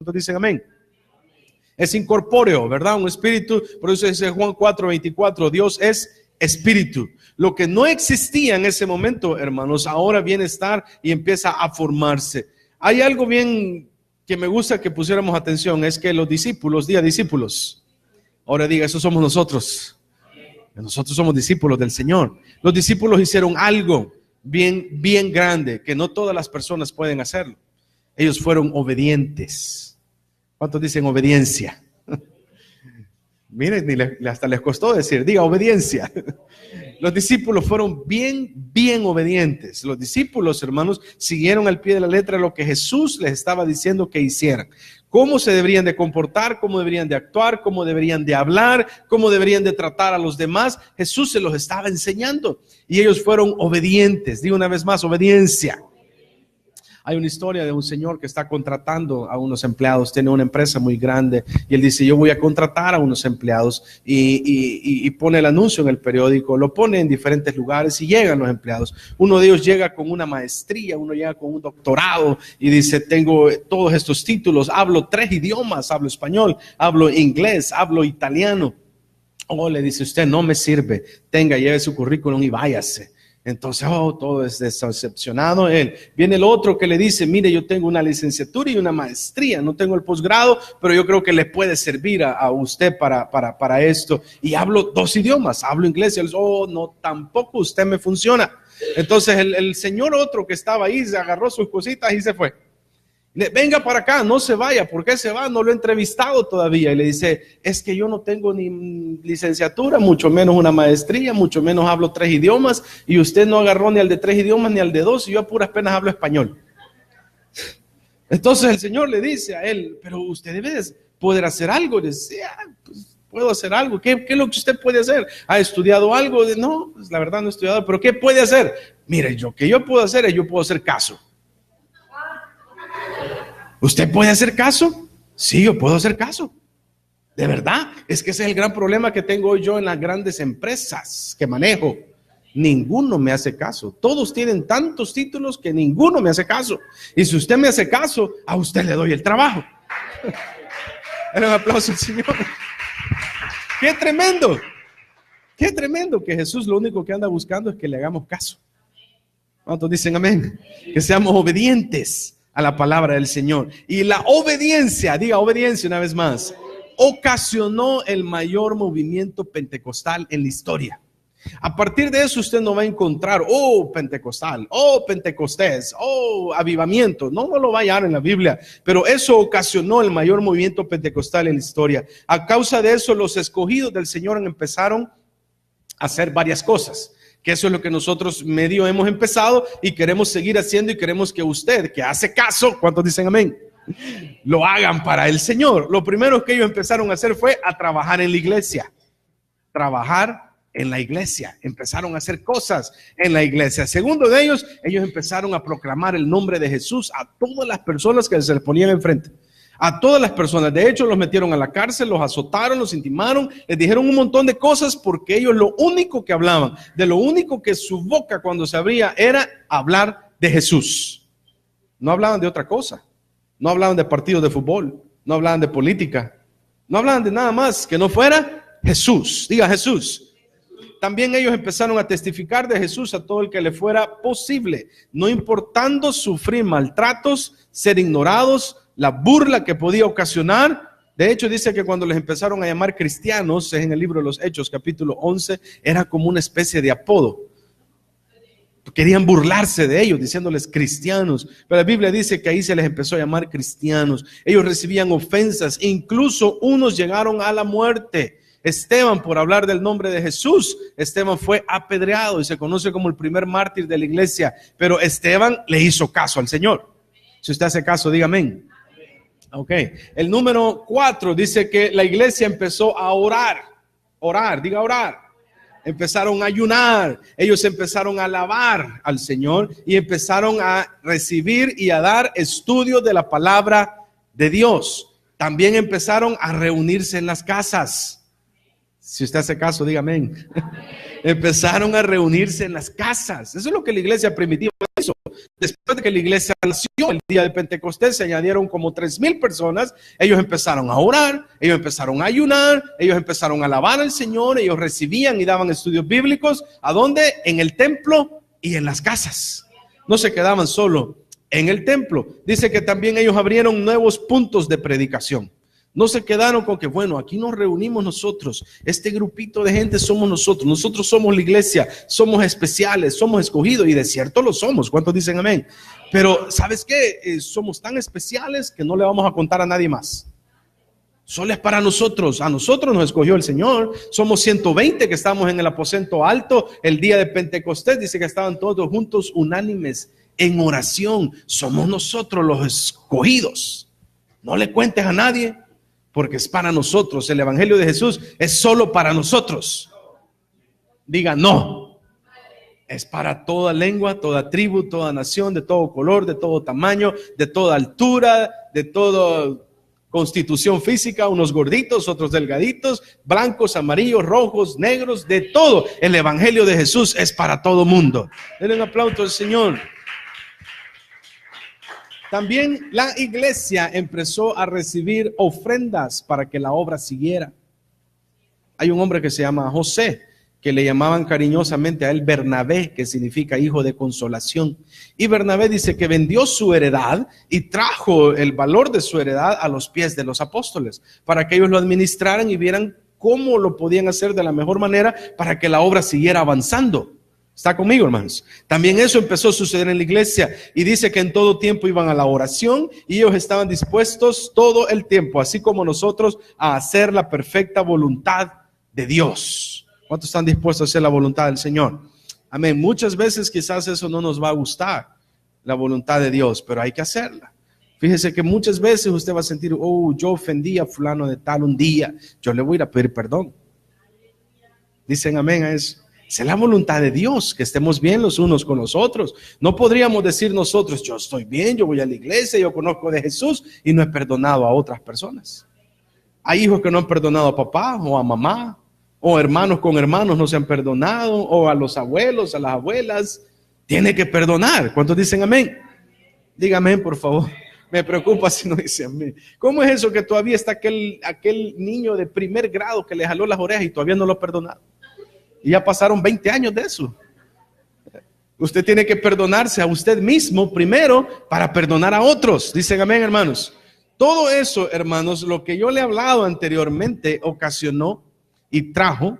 ¿Cuántos dicen amén? Es incorpóreo, ¿verdad? Un espíritu, por eso dice Juan 4:24, Dios es espíritu. Lo que no existía en ese momento, hermanos, ahora viene a estar y empieza a formarse. Hay algo bien que me gusta que pusiéramos atención, es que los discípulos, diga discípulos, ahora diga, eso somos nosotros. Nosotros somos discípulos del Señor. Los discípulos hicieron algo bien grande, que no todas las personas pueden hacerlo. Ellos fueron obedientes. ¿Cuántos dicen obediencia? Miren, hasta les costó decir, diga obediencia. Los discípulos fueron bien obedientes. Los discípulos, hermanos, siguieron al pie de la letra lo que Jesús les estaba diciendo que hicieran. Cómo se deberían de comportar, cómo deberían de actuar, cómo deberían de hablar, cómo deberían de tratar a los demás. Jesús se los estaba enseñando y ellos fueron obedientes. Digo una vez más, obediencia. Hay una historia de un señor que está contratando a unos empleados, tiene una empresa muy grande y él dice, yo voy a contratar a unos empleados y pone el anuncio en el periódico, lo pone en diferentes lugares y llegan los empleados. Uno de ellos llega con una maestría, uno llega con un doctorado y dice, tengo todos estos títulos, hablo 3 idiomas, hablo español, hablo inglés, hablo italiano. Oh, le dice, usted no me sirve, tenga, lleve su currículum y váyase. Entonces, todo es decepcionado él. Viene el otro que le dice, mire, yo tengo una licenciatura y una maestría, no tengo el posgrado, pero yo creo que le puede servir a usted para esto. Y hablo 2 idiomas, hablo inglés. Y él dice, oh, no, tampoco usted me funciona. Entonces el señor otro que estaba ahí se agarró sus cositas y se fue. Venga para acá, no se vaya. ¿Por qué se va? No lo he entrevistado todavía. Y le dice, es que yo no tengo ni licenciatura, mucho menos una maestría, mucho menos hablo 3 idiomas, y usted no agarró ni al de 3 idiomas ni al de 2, y yo a puras penas hablo español. Entonces el Señor le dice a él, pero usted debe poder hacer algo. Y dice, pues puedo hacer algo. ¿Qué es lo que usted puede hacer? ¿Ha estudiado algo? No, pues la verdad no he estudiado, pero ¿qué puede hacer? Mire, yo puedo hacer es, yo puedo hacer caso. ¿Usted puede hacer caso? Sí, yo puedo hacer caso. De verdad, es que ese es el gran problema que tengo yo en las grandes empresas que manejo. Ninguno me hace caso. Todos tienen tantos títulos que ninguno me hace caso. Y si usted me hace caso, a usted le doy el trabajo. Un aplauso al Señor. ¡Qué tremendo! ¡Qué tremendo! Que Jesús lo único que anda buscando es que le hagamos caso. ¿Cuántos dicen amén? Que seamos obedientes a la palabra del Señor. Y la obediencia, diga obediencia una vez más, ocasionó el mayor movimiento pentecostal en la historia. A partir de eso usted no va a encontrar, pentecostal, pentecostés, avivamiento. No lo va a hallar en la Biblia, pero eso ocasionó el mayor movimiento pentecostal en la historia. A causa de eso, los escogidos del Señor empezaron a hacer varias cosas. Que eso es lo que nosotros medio hemos empezado y queremos seguir haciendo, y queremos que usted, que hace caso, ¿cuántos dicen amén?, lo hagan para el Señor. Lo primero que ellos empezaron a hacer fue a trabajar en la iglesia. Trabajar en la iglesia. Empezaron a hacer cosas en la iglesia. Segundo de ellos empezaron a proclamar el nombre de Jesús a todas las personas que se les ponían enfrente. A todas las personas. De hecho, los metieron a la cárcel, los azotaron, los intimaron, les dijeron un montón de cosas, porque ellos lo único que hablaban, de lo único que su boca cuando se abría era hablar de Jesús. No hablaban de otra cosa. No hablaban de partidos de fútbol, no hablaban de política, no hablaban de nada más que no fuera Jesús. Diga Jesús. También ellos empezaron a testificar de Jesús a todo el que le fuera posible, no importando sufrir maltratos, ser ignorados, la burla que podía ocasionar. De hecho, dice que cuando les empezaron a llamar cristianos, en el libro de los Hechos, capítulo 11, era como una especie de apodo. Querían burlarse de ellos, diciéndoles cristianos. Pero la Biblia dice que ahí se les empezó a llamar cristianos. Ellos recibían ofensas, incluso unos llegaron a la muerte. Esteban, por hablar del nombre de Jesús, Esteban fue apedreado y se conoce como el primer mártir de la iglesia. Pero Esteban le hizo caso al Señor. Si usted hace caso, diga amén. Ok, el número 4 dice que la iglesia empezó a orar, diga orar. Empezaron a ayunar, ellos empezaron a alabar al Señor y empezaron a recibir y a dar estudios de la palabra de Dios. También empezaron a reunirse en las casas. Si usted hace caso, diga amén. Empezaron a reunirse en las casas. Eso es lo que la iglesia primitiva hizo. Después de que la iglesia nació, el día de Pentecostés se añadieron como 3,000 personas. Ellos empezaron a orar, ellos empezaron a ayunar, ellos empezaron a alabar al Señor, ellos recibían y daban estudios bíblicos. ¿A dónde? En el templo y en las casas. No se quedaban solo en el templo. Dice que también ellos abrieron nuevos puntos de predicación. No se quedaron con que, bueno, aquí nos reunimos nosotros, este grupito de gente somos nosotros somos la iglesia, somos especiales, somos escogidos, y de cierto lo somos. ¿Cuántos dicen amén? Pero ¿sabes qué? Somos tan especiales que no le vamos a contar a nadie más. Solo es para nosotros. A nosotros nos escogió el Señor. Somos 120 que estamos en el aposento alto el día de Pentecostés. Dice que estaban todos juntos, unánimes, en oración. Somos nosotros los escogidos. No le cuentes a nadie, porque es para nosotros. El evangelio de Jesús es solo para nosotros. Diga no. Es para toda lengua, toda tribu, toda nación, de todo color, de todo tamaño, de toda altura, de toda constitución física, unos gorditos, otros delgaditos, blancos, amarillos, rojos, negros, de todo. El evangelio de Jesús es para todo mundo. Denle un aplauso al Señor. También la iglesia empezó a recibir ofrendas para que la obra siguiera. Hay un hombre que se llama José, que le llamaban cariñosamente a él Bernabé, que significa hijo de consolación. Y Bernabé dice que vendió su heredad y trajo el valor de su heredad a los pies de los apóstoles, para que ellos lo administraran y vieran cómo lo podían hacer de la mejor manera para que la obra siguiera avanzando. ¿Está conmigo, hermanos? También eso empezó a suceder en la iglesia, y dice que en todo tiempo iban a la oración y ellos estaban dispuestos todo el tiempo, así como nosotros, a hacer la perfecta voluntad de Dios. ¿Cuántos están dispuestos a hacer la voluntad del Señor? Amén. Muchas veces quizás eso no nos va a gustar, la voluntad de Dios, pero hay que hacerla. Fíjese que muchas veces usted va a sentir, oh, yo ofendí a fulano de tal un día, yo le voy a ir a pedir perdón. Dicen amén a eso. Es la voluntad de Dios, que estemos bien los unos con los otros. No podríamos decir nosotros, yo estoy bien, yo voy a la iglesia, yo conozco de Jesús y no he perdonado a otras personas. Hay hijos que no han perdonado a papá o a mamá, o hermanos con hermanos no se han perdonado, o a los abuelos, a las abuelas. Tiene que perdonar. ¿Cuántos dicen amén? Dígame amén, por favor. Me preocupa si no dice amén. ¿Cómo es eso que todavía está aquel niño de primer grado que le jaló las orejas y todavía no lo ha perdonado? Y ya pasaron 20 años de eso. Usted tiene que perdonarse a usted mismo primero para perdonar a otros. Dicen amén, hermanos. Todo eso, hermanos, lo que yo le he hablado anteriormente ocasionó y trajo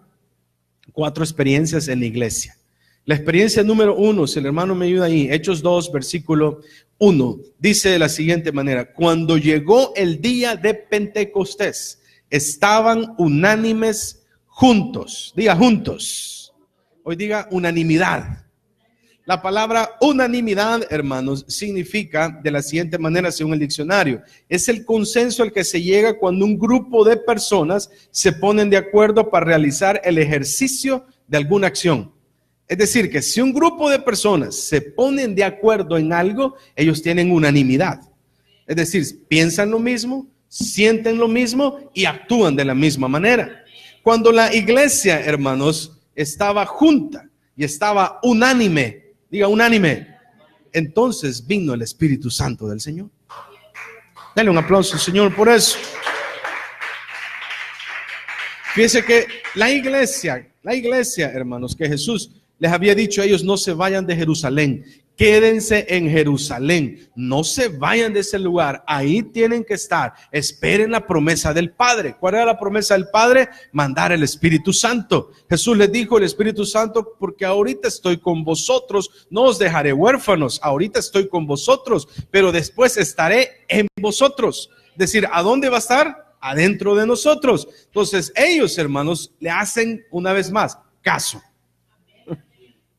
4 experiencias en la iglesia. La experiencia número 1, si el hermano me ayuda ahí, Hechos 2, versículo 1, dice de la siguiente manera: cuando llegó el día de Pentecostés, estaban unánimes juntos. Diga juntos. Hoy diga unanimidad. La palabra unanimidad, hermanos, significa de la siguiente manera según el diccionario: es el consenso al que se llega cuando un grupo de personas se ponen de acuerdo para realizar el ejercicio de alguna acción. Es decir, que si un grupo de personas se ponen de acuerdo en algo, ellos tienen unanimidad. Es decir, piensan lo mismo, sienten lo mismo y actúan de la misma manera. Cuando la iglesia, hermanos, estaba junta y estaba unánime, diga unánime, entonces vino el Espíritu Santo del Señor. Dale un aplauso al Señor por eso. Fíjense que la iglesia, hermanos, que Jesús les había dicho a ellos: no se vayan de Jerusalén, quédense en Jerusalén, no se vayan de ese lugar, ahí tienen que estar, esperen la promesa del Padre. ¿Cuál era la promesa del Padre? Mandar el Espíritu Santo. Jesús les dijo: el Espíritu Santo, porque ahorita estoy con vosotros, no os dejaré huérfanos, ahorita estoy con vosotros, pero después estaré en vosotros. Es decir, ¿a dónde va a estar? Adentro de nosotros. Entonces ellos, hermanos, le hacen una vez más caso.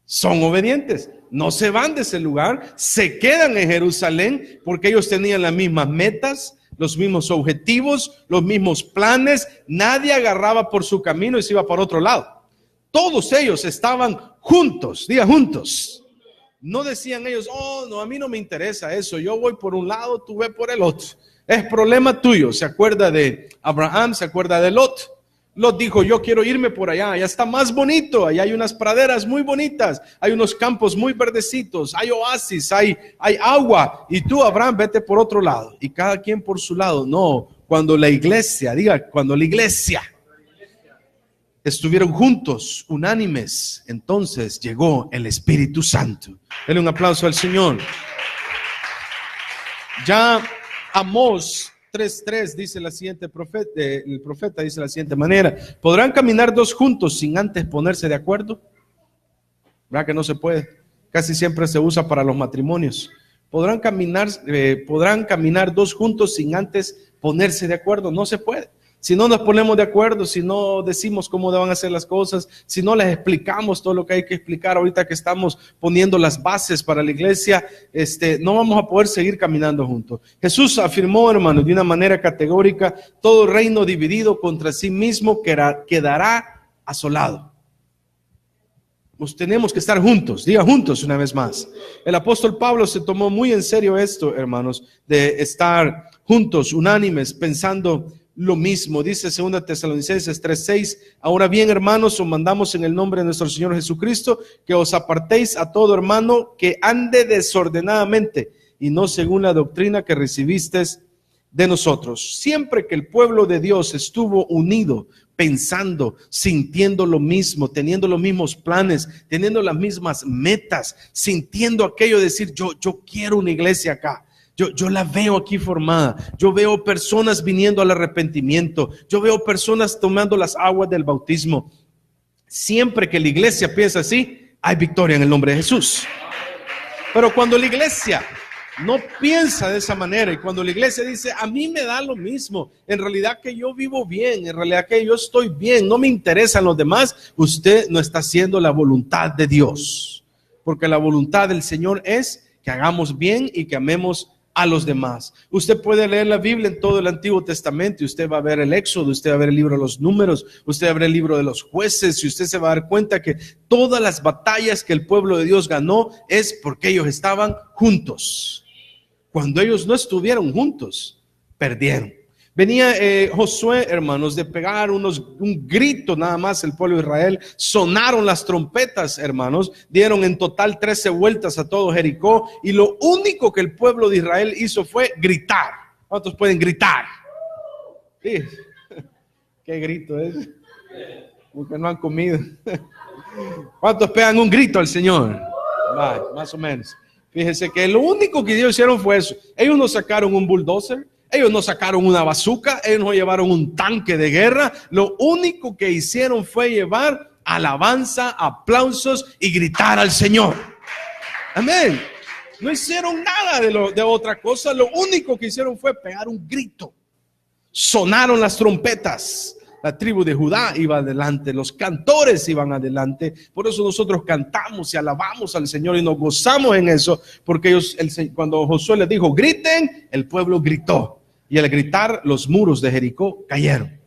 Son obedientes, no se van de ese lugar, se quedan en Jerusalén porque ellos tenían las mismas metas, los mismos objetivos, los mismos planes. Nadie agarraba por su camino y se iba para otro lado. Todos ellos estaban juntos, diga juntos. No decían ellos: oh, no, a mí no me interesa eso, yo voy por un lado, tú ve por el otro. Es problema tuyo. ¿Se acuerda de Abraham? ¿Se acuerda de Lot? Lot dijo, yo quiero irme por allá, allá está más bonito, allá hay unas praderas muy bonitas, hay unos campos muy verdecitos, hay oasis, hay agua, y tú, Abraham, vete por otro lado, y cada quien por su lado. No, cuando la iglesia estuvieron juntos, unánimes, entonces llegó el Espíritu Santo. Denle un aplauso al Señor. Ya Amós 3:3 dice la siguiente el profeta dice la siguiente manera: ¿podrán caminar dos juntos sin antes ponerse de acuerdo? ¿Verdad que no se puede? Casi siempre se usa para los matrimonios. ¿Podrán caminar dos juntos sin antes ponerse de acuerdo? No se puede. Si no nos ponemos de acuerdo, si no decimos cómo van a ser las cosas, si no les explicamos todo lo que hay que explicar ahorita que estamos poniendo las bases para la iglesia, no vamos a poder seguir caminando juntos. Jesús afirmó, hermanos, de una manera categórica: todo reino dividido contra sí mismo quedará asolado. Pues tenemos que estar juntos, diga juntos una vez más. El apóstol Pablo se tomó muy en serio esto, hermanos, de estar juntos, unánimes, pensando lo mismo. Dice 2 Tesalonicenses 3:6: ahora bien, hermanos, os mandamos en el nombre de nuestro Señor Jesucristo que os apartéis a todo hermano que ande desordenadamente y no según la doctrina que recibisteis de nosotros. Siempre que el pueblo de Dios estuvo unido, pensando, sintiendo lo mismo, teniendo los mismos planes, teniendo las mismas metas, sintiendo aquello de decir, yo quiero una iglesia acá. Yo la veo aquí formada. Yo veo personas viniendo al arrepentimiento. Yo veo personas tomando las aguas del bautismo. Siempre que la iglesia piensa así, hay victoria en el nombre de Jesús. Pero cuando la iglesia no piensa de esa manera, y cuando la iglesia dice, a mí me da lo mismo, en realidad que yo vivo bien, en realidad que yo estoy bien, no me interesan los demás, usted no está haciendo la voluntad de Dios. Porque la voluntad del Señor es que hagamos bien y que amemos a los demás. Usted puede leer la Biblia en todo el Antiguo Testamento y usted va a ver el Éxodo, usted va a ver el libro de los Números, usted va a ver el libro de los Jueces, y usted se va a dar cuenta que todas las batallas que el pueblo de Dios ganó es porque ellos estaban juntos. Cuando ellos no estuvieron juntos, perdieron. Venía Josué, hermanos, de pegar un grito nada más el pueblo de Israel. Sonaron las trompetas, hermanos. Dieron en total 13 vueltas a todo Jericó. Y lo único que el pueblo de Israel hizo fue gritar. ¿Cuántos pueden gritar? Sí. ¿Qué grito es? Porque no han comido. ¿Cuántos pegan un grito al Señor? Vale, más o menos. Fíjense que lo único que ellos hicieron fue eso. Ellos no sacaron un bulldozer. Ellos no sacaron una bazooka, ellos no llevaron un tanque de guerra. Lo único que hicieron fue llevar alabanza, aplausos y gritar al Señor. Amén. No hicieron nada de otra cosa. Lo único que hicieron fue pegar un grito. Sonaron las trompetas. La tribu de Judá iba adelante, los cantores iban adelante. Por eso nosotros cantamos y alabamos al Señor y nos gozamos en eso, porque cuando Josué les dijo griten, el pueblo gritó, y al gritar los muros de Jericó cayeron.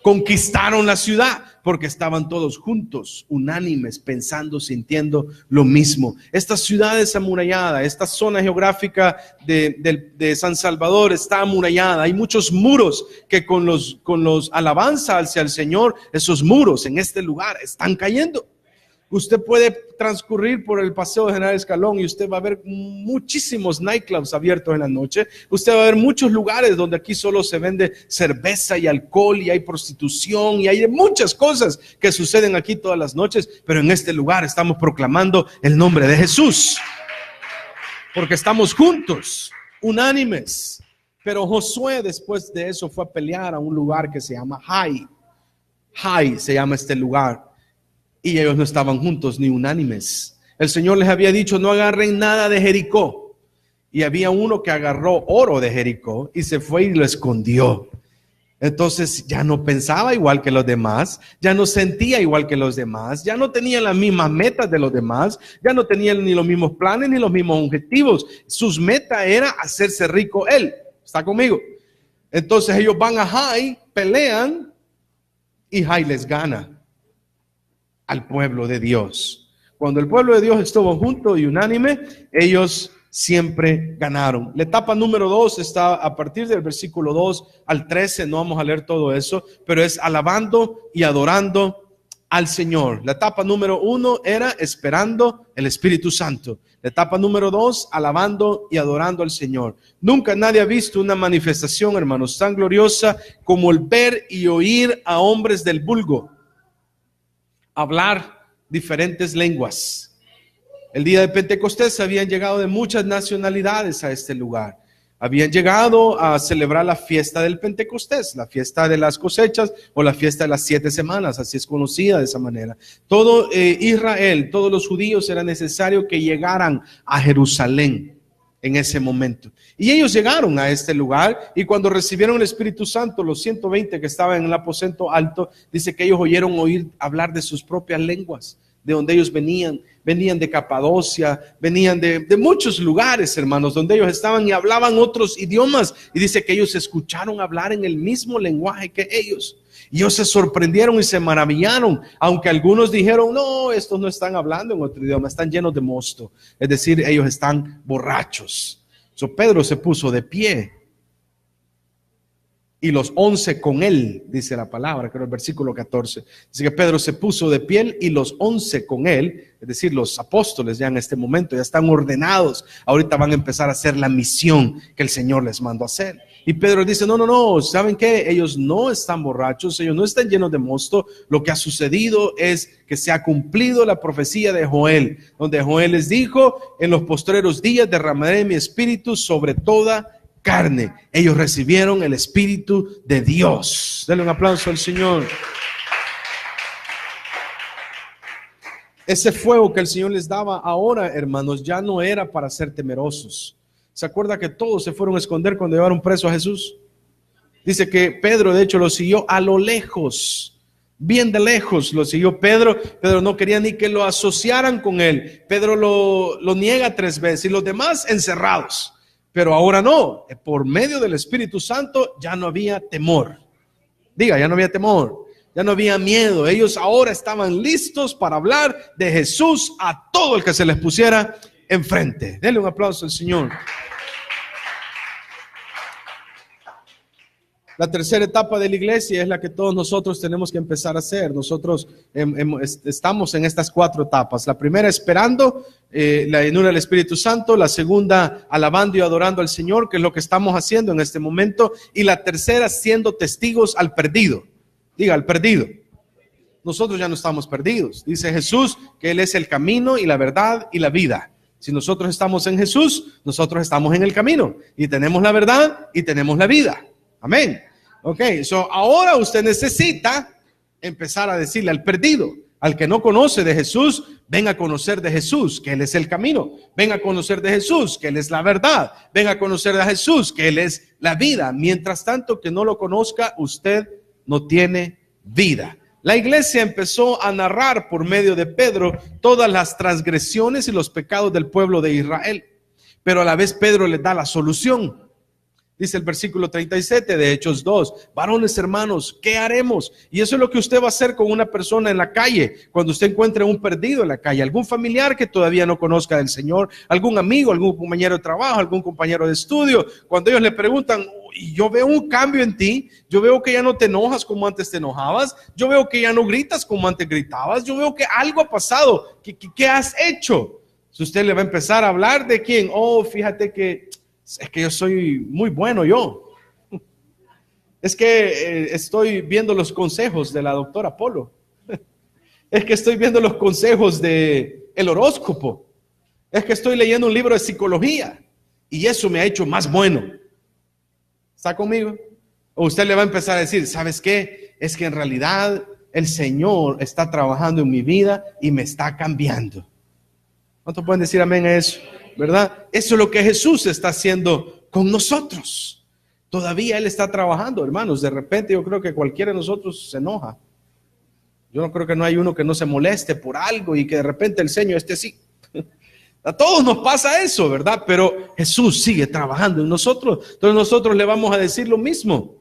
Conquistaron la ciudad porque estaban todos juntos, unánimes, pensando, sintiendo lo mismo. Esta ciudad es amurallada, esta zona geográfica de San Salvador está amurallada. Hay muchos muros que con los alabanza hacia el Señor, esos muros en este lugar están cayendo. Usted puede transcurrir por el Paseo de General Escalón y usted va a ver muchísimos nightclubs abiertos en la noche. Usted va a ver muchos lugares donde aquí solo se vende cerveza y alcohol y hay prostitución y hay muchas cosas que suceden aquí todas las noches. Pero en este lugar estamos proclamando el nombre de Jesús, porque estamos juntos, unánimes. Pero Josué después de eso fue a pelear a un lugar que se llama Jai. Jai se llama este lugar. Y ellos no estaban juntos ni unánimes. El Señor les había dicho, no agarren nada de Jericó. Y había uno que agarró oro de Jericó y se fue y lo escondió. Entonces ya no pensaba igual que los demás, ya no sentía igual que los demás, ya no tenía las mismas metas de los demás, ya no tenía ni los mismos planes ni los mismos objetivos. Sus metas era hacerse rico él. ¿Está conmigo? Entonces ellos van a Jai, pelean y Jai les gana al pueblo de Dios. Cuando el pueblo de Dios estuvo junto y unánime, ellos siempre ganaron. La etapa número 2 está a partir del versículo 2 al 13, no vamos a leer todo eso, pero es alabando y adorando al Señor. La etapa número 1 era esperando el Espíritu Santo. La etapa número 2, alabando y adorando al Señor. Nunca nadie ha visto una manifestación, hermanos, tan gloriosa como el ver y oír a hombres del vulgo hablar diferentes lenguas. El día de Pentecostés habían llegado de muchas nacionalidades a este lugar. Habían llegado a celebrar la fiesta del Pentecostés, la fiesta de las cosechas o la fiesta de las 7 semanas, así es conocida de esa manera. Todo Israel, todos los judíos, era necesario que llegaran a Jerusalén en ese momento. Y ellos llegaron a este lugar y cuando recibieron el Espíritu Santo, los 120 que estaban en el aposento alto, dice que ellos oyeron hablar de sus propias lenguas, de donde ellos venían de Capadocia, venían de muchos lugares, hermanos, donde ellos estaban y hablaban otros idiomas. Y dice que ellos escucharon hablar en el mismo lenguaje que ellos. Y ellos se sorprendieron y se maravillaron, aunque algunos dijeron, no, estos no están hablando en otro idioma, están llenos de mosto. Es decir, ellos están borrachos. Pedro se puso de pie. Y los 11 con él, dice la palabra, creo el versículo 14. Dice que Pedro se puso de pie y los 11 con él, es decir, los apóstoles ya en este momento ya están ordenados. Ahorita van a empezar a hacer la misión que el Señor les mandó a hacer. Y Pedro dice, no, ¿saben qué? Ellos no están borrachos, ellos no están llenos de mosto. Lo que ha sucedido es que se ha cumplido la profecía de Joel, donde Joel les dijo, en los postreros días derramaré mi espíritu sobre toda carne. Ellos recibieron el Espíritu de Dios. Denle un aplauso al Señor. Ese fuego que el Señor les daba ahora, hermanos, ya no era para ser temerosos. ¿Se acuerda que todos se fueron a esconder cuando llevaron preso a Jesús? Dice que Pedro, de hecho, lo siguió a lo lejos, bien de lejos lo siguió Pedro. Pedro no quería ni que lo asociaran con él. Pedro lo niega 3 veces y los demás encerrados. Pero ahora no, por medio del Espíritu Santo ya no había temor. Diga, ya no había temor, ya no había miedo. Ellos ahora estaban listos para hablar de Jesús a todo el que se les pusiera enfrente. Denle un aplauso al Señor. La tercera etapa de la iglesia es la que todos nosotros tenemos que empezar a hacer. Nosotros estamos en estas 4 etapas. La primera, esperando la llenura del Espíritu Santo. La segunda, alabando y adorando al Señor, que es lo que estamos haciendo en este momento. Y la tercera, siendo testigos al perdido. Diga, al perdido. Nosotros ya no estamos perdidos. Dice Jesús que Él es el camino y la verdad y la vida. Si nosotros estamos en Jesús, nosotros estamos en el camino. Y tenemos la verdad y tenemos la vida. Amén. Ok, ahora usted necesita empezar a decirle al perdido, al que no conoce de Jesús, ven a conocer de Jesús, que Él es el camino. Ven a conocer de Jesús, que Él es la verdad. Ven a conocer de Jesús, que Él es la vida. Mientras tanto que no lo conozca, usted no tiene vida. La iglesia empezó a narrar por medio de Pedro todas las transgresiones y los pecados del pueblo de Israel. Pero a la vez Pedro les da la solución. Dice el versículo 37 de Hechos 2, varones hermanos, ¿qué haremos? Y eso es lo que usted va a hacer con una persona en la calle, cuando usted encuentre un perdido en la calle, algún familiar que todavía no conozca del Señor, algún amigo, algún compañero de trabajo, algún compañero de estudio. Cuando ellos le preguntan, y yo veo un cambio en ti, yo veo que ya no te enojas como antes te enojabas, yo veo que ya no gritas como antes gritabas, yo veo que algo ha pasado, ¿qué has hecho? Si usted le va a empezar a hablar de quién, fíjate que es que yo soy muy bueno yo. Es que estoy viendo los consejos de la doctora Polo. Es que estoy viendo los consejos de el horóscopo. Es que estoy leyendo un libro de psicología y eso me ha hecho más bueno. ¿Está conmigo? O usted le va a empezar a decir, ¿sabes qué? Es que en realidad el Señor está trabajando en mi vida y me está cambiando. ¿Cuántos pueden decir amén a eso? ¿Verdad? Eso es lo que Jesús está haciendo con nosotros. Todavía Él está trabajando, hermanos. De repente yo creo que cualquiera de nosotros se enoja. Yo no creo que no hay uno que no se moleste por algo y que de repente el Señor esté así. A todos nos pasa eso, ¿verdad? Pero Jesús sigue trabajando en nosotros. Entonces nosotros le vamos a decir lo mismo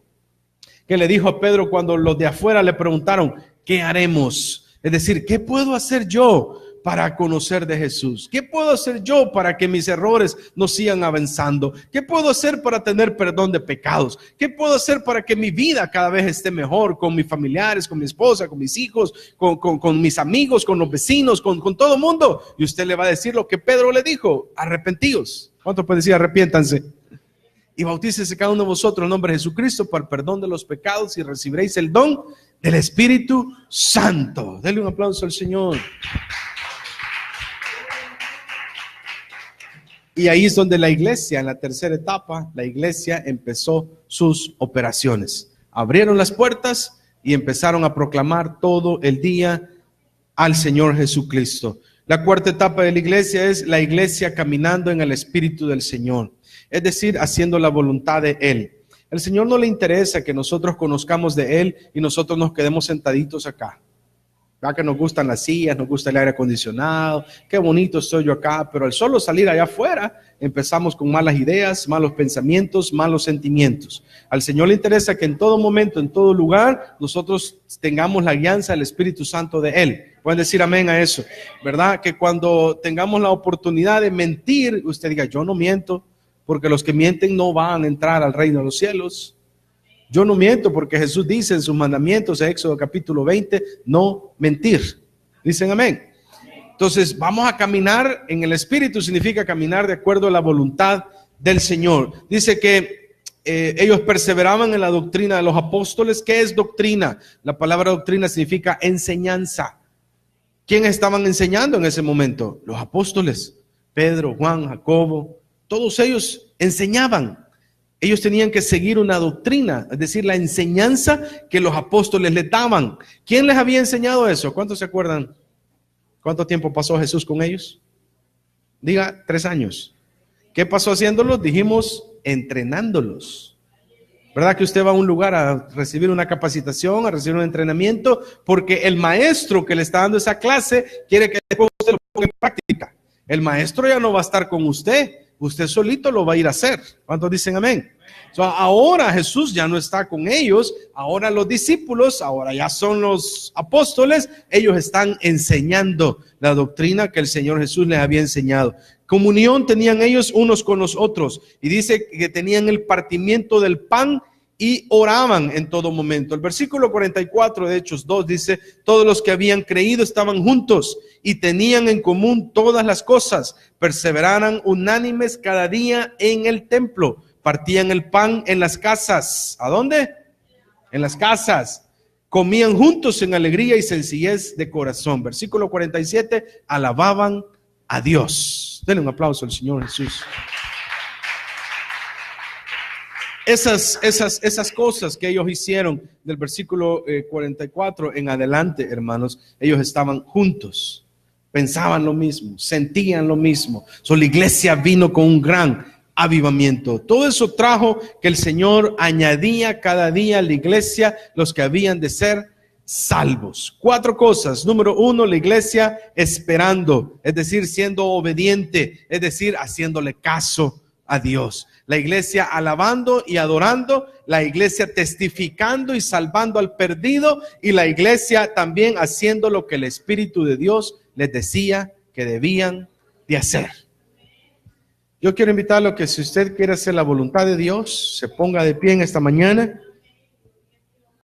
que le dijo a Pedro cuando los de afuera le preguntaron, ¿qué haremos? Es decir, ¿qué puedo hacer yo para conocer de Jesús? ¿Qué puedo hacer yo para que mis errores no sigan avanzando? ¿Qué puedo hacer para tener perdón de pecados? ¿Qué puedo hacer para que mi vida cada vez esté mejor con mis familiares, con mi esposa, con mis hijos, con mis amigos, con los vecinos, con todo el mundo? Y usted le va a decir lo que Pedro le dijo: arrepentíos. ¿Cuánto puede decir arrepiéntanse? Y bautícese cada uno de vosotros en el nombre de Jesucristo para el perdón de los pecados y recibiréis el don del Espíritu Santo. Denle un aplauso al Señor. Y ahí es donde la iglesia, en la tercera etapa, la iglesia empezó sus operaciones. Abrieron las puertas y empezaron a proclamar todo el día al Señor Jesucristo. La cuarta etapa de la iglesia es la iglesia caminando en el Espíritu del Señor, es decir, haciendo la voluntad de Él. Al Señor no le interesa que nosotros conozcamos de Él y nosotros nos quedemos sentaditos acá. ¿Verdad que nos gustan las sillas, nos gusta el aire acondicionado? Qué bonito estoy yo acá, pero al solo salir allá afuera empezamos con malas ideas, malos pensamientos, malos sentimientos. Al Señor le interesa que en todo momento, en todo lugar, nosotros tengamos la guianza del Espíritu Santo de Él. Pueden decir amén a eso, ¿verdad? Que cuando tengamos la oportunidad de mentir, usted diga: yo no miento, porque los que mienten no van a entrar al reino de los cielos. Yo no miento porque Jesús dice en sus mandamientos, en Éxodo capítulo 20, no mentir. Dicen amén. Entonces vamos a caminar en el Espíritu, significa caminar de acuerdo a la voluntad del Señor. Dice que ellos perseveraban en la doctrina de los apóstoles. ¿Qué es doctrina? La palabra doctrina significa enseñanza. ¿Quién estaban enseñando en ese momento? Los apóstoles, Pedro, Juan, Jacobo, todos ellos enseñaban. Ellos tenían que seguir una doctrina, es decir, la enseñanza que los apóstoles les daban. ¿Quién les había enseñado eso? ¿Cuántos se acuerdan? ¿Cuánto tiempo pasó Jesús con ellos? Diga, 3 años. ¿Qué pasó haciéndolos? Dijimos, entrenándolos. ¿Verdad que usted va a un lugar a recibir una capacitación, a recibir un entrenamiento? Porque el maestro que le está dando esa clase quiere que después usted lo ponga en práctica. El maestro ya no va a estar con usted. Usted solito lo va a ir a hacer. ¿Cuántos dicen amén? Ahora Jesús ya no está con ellos. Ahora los discípulos, ahora ya son los apóstoles. Ellos están enseñando la doctrina que el Señor Jesús les había enseñado. Comunión tenían ellos unos con los otros. Y dice que tenían el partimiento del pan y oraban en todo momento. El versículo 44 de Hechos 2 dice: todos los que habían creído estaban juntos y tenían en común todas las cosas, perseveraran unánimes cada día en el templo, partían el pan en las casas. ¿A dónde? En las casas. Comían juntos en alegría y sencillez de corazón. Versículo 47, alababan a Dios. Denle un aplauso al Señor Jesús. Esas cosas que ellos hicieron del versículo 44 en adelante, hermanos, ellos estaban juntos, pensaban lo mismo, sentían lo mismo. La iglesia vino con un gran avivamiento. Todo eso trajo que el Señor añadía cada día a la iglesia los que habían de ser salvos. 4 cosas. Número 1, la iglesia esperando, es decir, siendo obediente, es decir, haciéndole caso a Dios. La iglesia alabando y adorando, la iglesia testificando y salvando al perdido, y la iglesia también haciendo lo que el Espíritu de Dios les decía que debían de hacer. Yo quiero invitarlo que si usted quiere hacer la voluntad de Dios, se ponga de pie en esta mañana.